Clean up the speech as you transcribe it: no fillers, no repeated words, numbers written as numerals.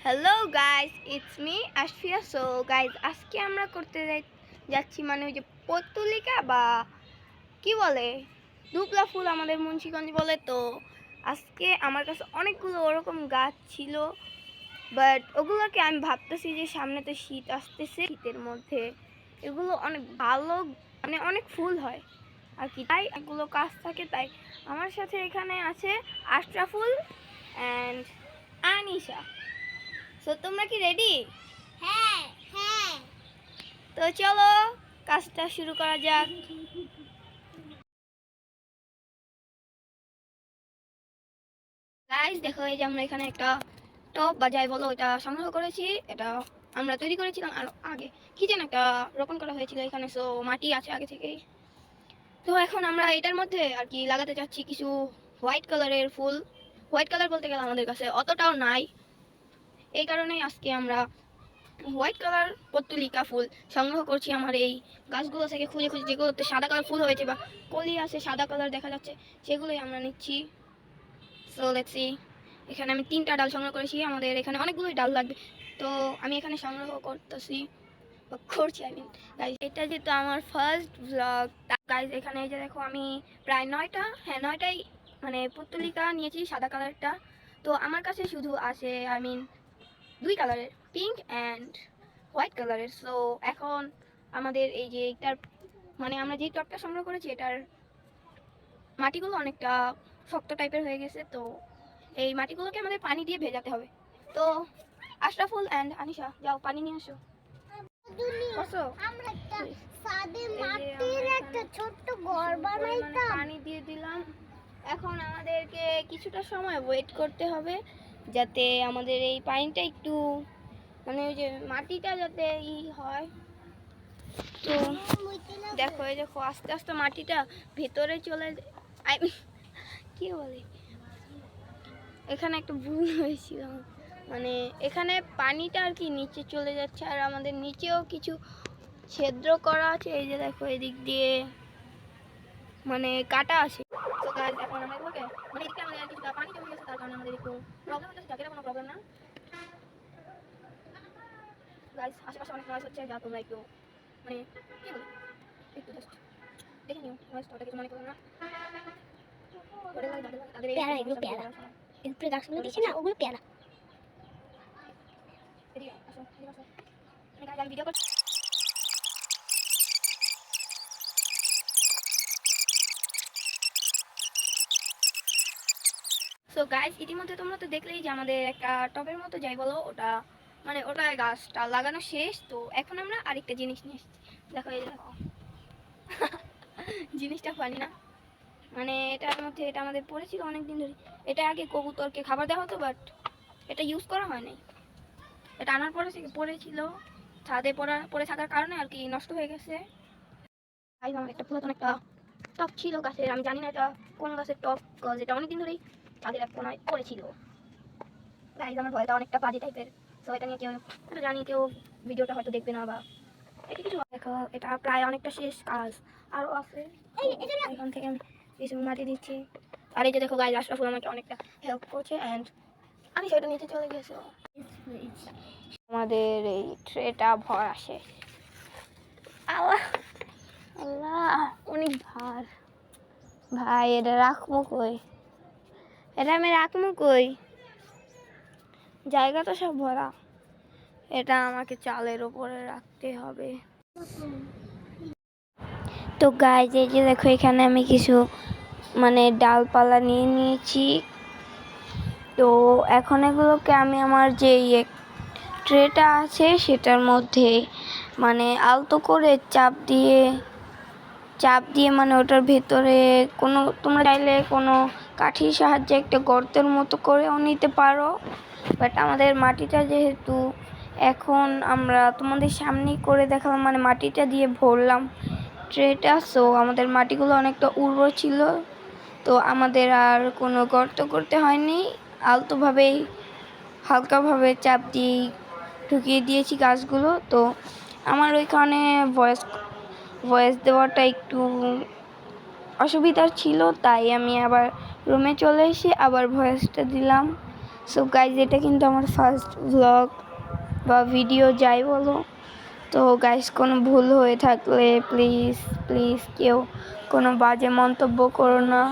Hello guys, it's me Ashfia. So guys, আজকে আমরা করতে যাচ্ছি মানে ওই যে পত্তলিকা বা কি বলে ধুপলা ফুল আমাদের মুন্সিগঞ্জ বলে। তো আজকে আমার কাছে অনেকগুলো ওরকম গাছ ছিল, বাট ওগুলোকে আমি ভাবতেছি যে সামনে তো শীত আসতেছে, শীতের মধ্যে এগুলো অনেক ভালো মানে অনেক ফুল হয় আর কি, তাই এগুলো কাজ থাকে। তাই আমার সাথে এখানে আছে আশরাফুল অ্যান্ড আনিশা। সো তোমরা কি রেডি? হ্যাঁ হ্যাঁ তো চলো কাজটা শুরু করা যাক। গাইস দেখো, এই যে আমরা এখানে একটা টব বা যাই বলো ওটা সংগ্রহ করেছি। এটা আমরা তৈরি করেছিলাম আর আগে কি যেন একটা রোপণ করা হয়েছিল এখানে। সো মাটি আছে আগে থেকেই। তো এখন আমরা এটার মধ্যে আর কি লাগাতে চাচ্ছি কিছু হোয়াইট কালারের ফুল। হোয়াইট কালার বলতে গেলে আমাদের কাছে অতটাও নাই, এই কারণেই আজকে আমরা হোয়াইট কালার পত্তলিকা ফুল সংগ্রহ করছি আমার এই গাছগুলো থেকে খুঁজে খুঁজে। যেগুলোতে সাদা কালার ফুল হয়েছে বা কলি আছে সাদা কালার দেখা যাচ্ছে, সেগুলোই আমরা নিচ্ছি। So let's see. এখানে আমি 3টা ডাল সংগ্রহ করেছি, আমাদের এখানে অনেকগুলোই ডাল লাগবে। তো আমি এখানে সংগ্রহ করতেছি করছি আই মিন গাইজ, এটা যেহেতু আমার ফার্স্ট ব্লগ। গাইজ এখানে এই যে দেখো, আমি প্রায় 9টাই মানে পত্তলিকা নিয়েছি সাদা কালারটা। তো আমার কাছে শুধু আছে আই মিন 2 কালারের, পিঙ্ক অ্যান্ড হোয়াইট কালারের। সো এখন আমাদের এই যে এটার মানে আমরা যে টবটা সংগ্রহ করেছি এটার মাটিগুলো অনেকটা শক্ত টাইপের হয়ে গেছে। তো এই মাটিগুলোকে আমাদের পানি দিয়ে ভেজাতে হবে। তো আশরাফুল অ্যান্ড আনিশা যাও পানি নিয়ে আসো। আমরা একটা সাদে মাটির একটা ছোট্ট ঘর বানাইতাম, পানি দিয়ে দিলাম। এখন আমাদেরকে কিছুটা সময় ওয়েট করতে হবে যাতে আমাদের এই পানিটা একটু মানে ওই যে মাটিটা যাতে হয়। তো দেখো, এই দেখো আস্তে আস্তে মাটিটা ভেতরে চলে কি বলে, এখানে একটা ভুল হয়েছিল, মানে এখানে পানিটা আর কি নিচে চলে যাচ্ছে আর আমাদের নিচেও কিছু ছিদ্র করা আছে। এই যে দেখো এদিক দিয়ে মানে কাটা আছে। তো গাইস এখন আমরা এগুলোকে মানে এদিকে আমাদের আর কিছুটা পানি জমে গেছে, তার কারণে আমাদের একটু প্রবলেম হচ্ছে। এটা কোনো প্রবলেম না গাইস, আশেপাশে অনেক নয়েজ হচ্ছে, যা তোমরা একটু মানে কি বলি একটু জাস্ট দেখে নিও, নয়েজ তো কিছু মনে করো না। প্যারা এগুলো প্যারা, এগুলো গাছগুলো দেখছি না ওগুলো প্যারা। ভিডিও করছি। সো গাইস, ইতিমধ্যে তোমরা তো দেখলেই যে আমাদের একটা টবের মতো যাই বলো ওটা মানে ওটা গাছটা লাগানো শেষ। তো এখন আমরা আরেকটা জিনিস নিয়ে এসেছি। দেখো এই দেখো জিনিসটা পানি না, মানে এটার মধ্যে এটা আমাদের পড়েছিল অনেক দিন ধরে। এটা আগে কবুতরকে খাবার দেওয়া হতো, বাট এটা ইউজ করা হয় নাই। এটা আনার পরে পড়েছিল ছাদে পড়ে থাকার কারণে আর কি নষ্ট হয়ে গেছে। আমার একটা পুরাতন একটা টপ ছিল গাছের, আমি জানি না এটা কোন গাছের টপ, যেটা অনেকদিন ধরেই ছাদের এক কোনায় পড়েছিল। গাইজ আমার ভয়টা অনেকটা বাজে টাইপের। তো এটা নিয়ে কেউ জানি কেউ ভিডিওটা হয়তো দেখবে না বা এটা কিছু। দেখো এটা প্রায় অনেকটা শেষ কাজ আরও আছে। এখান থেকে আমি কিছু মাটি দিচ্ছি। আর এই যে দেখো গাইজ, আশরাফুল আমাকে অনেকটা হেল্প করছে অ্যান্ড আমি সেটা নিচে চলে গেছে। আমাদের এই ট্রেটা ভরা শেষ। আল্লাহ আল্লাহ অনেক ভার ভাই, এটা রাখবো কই, এটা আমি রাখবো কই, জায়গা তো সব ভরা। এটা আমাকে চালের উপরে রাখতে হবে। তো গাইজ এই যে দেখো, এখানে আমি কিছু মানে ডালপালা নিয়ে নিয়েছি। তো এখন এগুলোকে আমি আমার যে ট্রেটা আছে সেটার মধ্যে মানে আলতো করে চাপ দিয়ে মানে ওটার ভেতরে কোনো তোমরা চাইলে কোনো কাঠির সাহায্যে একটা গর্তের মতো করেও নিতে পারো। বাট আমাদের মাটিটা যেহেতু এখন আমরা তোমাদের সামনেই করে দেখালাম, মানে মাটিটা দিয়ে ভরলাম ট্রেটা। সো আমাদের মাটিগুলো অনেকটা উর্বর ছিল, তো আমাদের আর কোনো গর্ত করতে হয়নি। আলতোভাবেই হালকাভাবে চাপ দিয়ে ঢুকিয়ে দিয়েছি গাছগুলো। তো আমার ওইখানে ভয়েস দেওয়াটা একটু অসুবিধার ছিল, তাই আমি আবার রুমে চলে এসে আবার ভয়েসটা দিলাম। সো গাইজ এটা কিন্তু আমার ফার্স্ট ব্লগ বা ভিডিও যাই বলো। তো গাইজ কোনো ভুল হয়ে থাকলে প্লিজ প্লিজ কেউ কোনো বাজে মন্তব্য করো না।